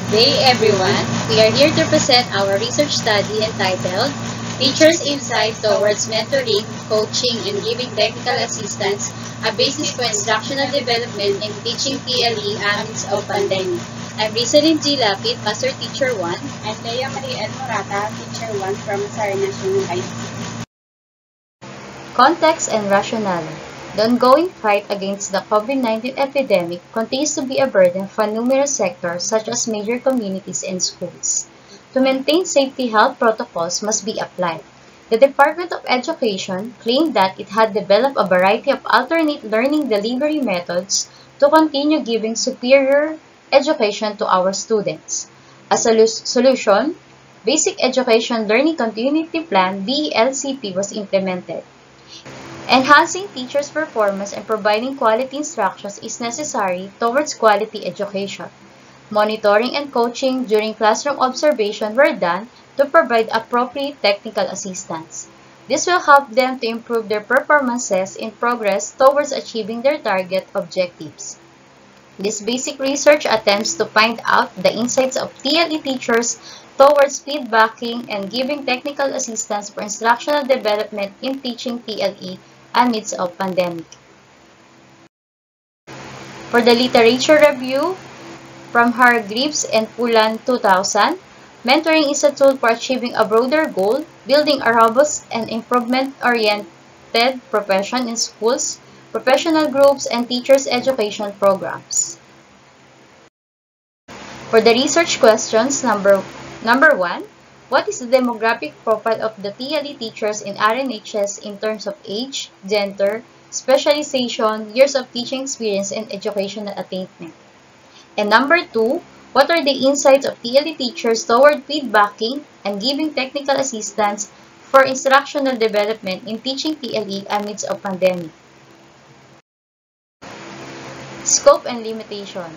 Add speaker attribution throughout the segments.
Speaker 1: Good day, everyone. We are here to present our research study entitled Teachers' Insight Towards Mentoring, Coaching, and Giving Technical Assistance, a Basis for Instructional Development in Teaching PLE Amidst of Pandemic. I'm Rizalyn G. Lapid, Master Teacher 1.
Speaker 2: I'm Leia Marie L. Morata, Teacher 1 from Masara National High School.
Speaker 1: Context and rationale. The ongoing fight against the COVID-19 epidemic continues to be a burden for numerous sectors such as major communities and schools. To maintain safety health protocols must be applied. The Department of Education claimed that it had developed a variety of alternate learning delivery methods to continue giving superior education to our students. As a solution, Basic Education Learning Continuity Plan (BELCP) was implemented. Enhancing teachers' performance and providing quality instructions is necessary towards quality education. Monitoring and coaching during classroom observation were done to provide appropriate technical assistance. This will help them to improve their performances in progress towards achieving their target objectives. This basic research attempts to find out the insights of TLE teachers towards feedbacking and giving technical assistance for instructional development in teaching TLE amidst of pandemic. For the literature review, from Hargreaves and Pullan 2000, mentoring is a tool for achieving a broader goal, building a robust and improvement-oriented profession in schools, professional groups, and teachers' education programs. For the research questions, number 1, what is the demographic profile of the TLE teachers in RNHS in terms of age, gender, specialization, years of teaching experience, and educational attainment? And number 2, what are the insights of TLE teachers toward feedbacking and giving technical assistance for instructional development in teaching TLE amidst of pandemic? Scope and limitation.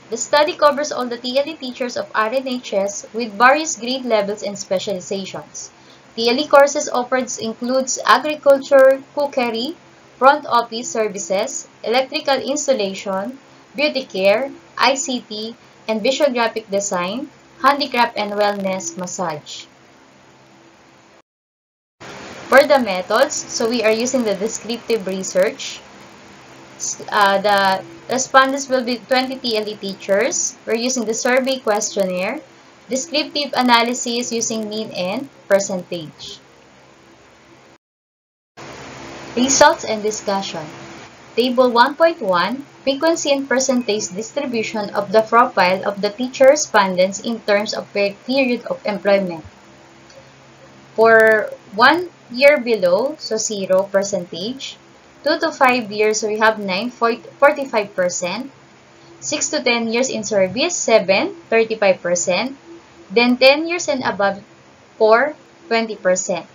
Speaker 1: The study covers all the TLE teachers of RNHS with various grade levels and specializations. TLE courses offered includes agriculture, cookery, front office services, electrical installation, beauty care, ICT, and visual graphic design, handicraft and wellness massage. For the methods, so we are using the descriptive research. The respondents will be 20 TLE teachers. We're using the survey questionnaire, descriptive analysis using mean and percentage. Results and discussion. Table 1.1, frequency and percentage distribution of the profile of the teacher respondents in terms of period of employment. For 1 year below, so 0 percentage. 2 to 5 years, so we have 9, 45%. 6 to 10 years in service, 7, 35%. Then 10 years and above, 4, 20%.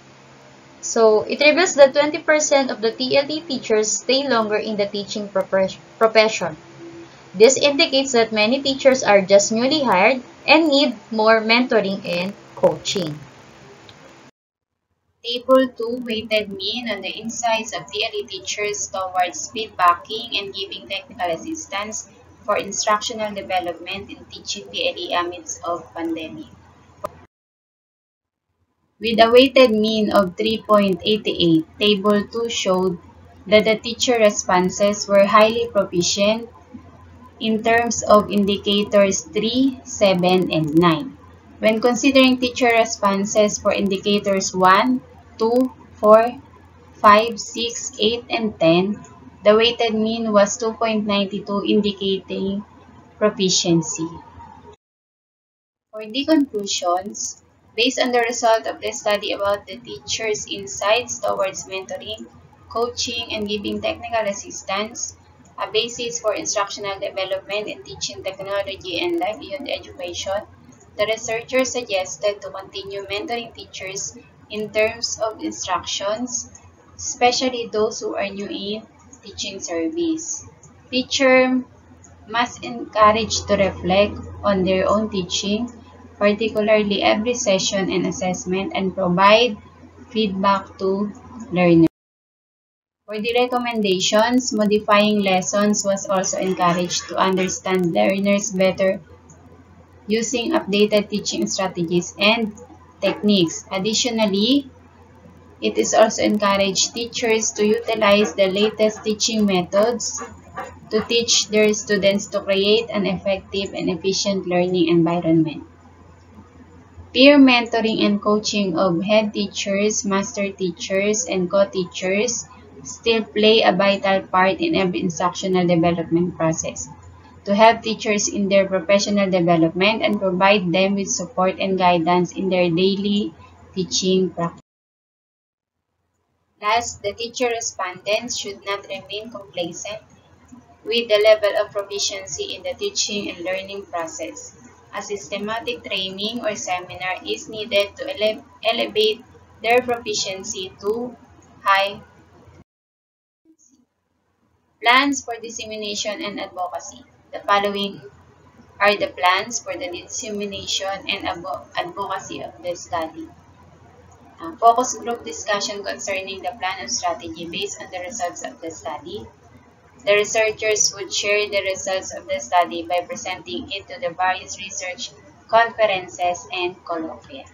Speaker 1: So it reveals that 20% of the TLE teachers stay longer in the teaching profession. This indicates that many teachers are just newly hired and need more mentoring and coaching.
Speaker 2: Table 2, weighted mean on the insights of TLE teachers towards feedbacking and giving technical assistance for instructional development in teaching PLE amidst of pandemic. With a weighted mean of 3.88, Table 2 showed that the teacher responses were highly proficient in terms of indicators 3, 7, and 9. When considering teacher responses for indicators 1, 2, 4, 5, 6, 8, and 10, the weighted mean was 2.92, indicating proficiency. For the conclusions, based on the result of the study about the teacher's insights towards mentoring, coaching, and giving technical assistance, a basis for instructional development in teaching technology and livelihood education, the researchers suggested to continue mentoring teachers in terms of instructions, especially those who are new in teaching service. Teachers must encourage to reflect on their own teaching, particularly every session and assessment, and provide feedback to learners. For the recommendations, modifying lessons was also encouraged to understand learners better using updated teaching strategies and techniques. Additionally, it is also encouraged teachers to utilize the latest teaching methods to teach their students to create an effective and efficient learning environment. Peer mentoring and coaching of head teachers, master teachers, and co-teachers still play a vital part in every instructional development process to help teachers in their professional development and provide them with support and guidance in their daily teaching practice. Last, the teacher respondents should not remain complacent with the level of proficiency in the teaching and learning process. A systematic training or seminar is needed to elevate their proficiency to high. Plans for dissemination and advocacy. The following are the plans for the dissemination and advocacy of the study. Focus group discussion concerning the plan of strategy based on the results of the study. The researchers would share the results of the study by presenting it to the various research conferences and colloquia.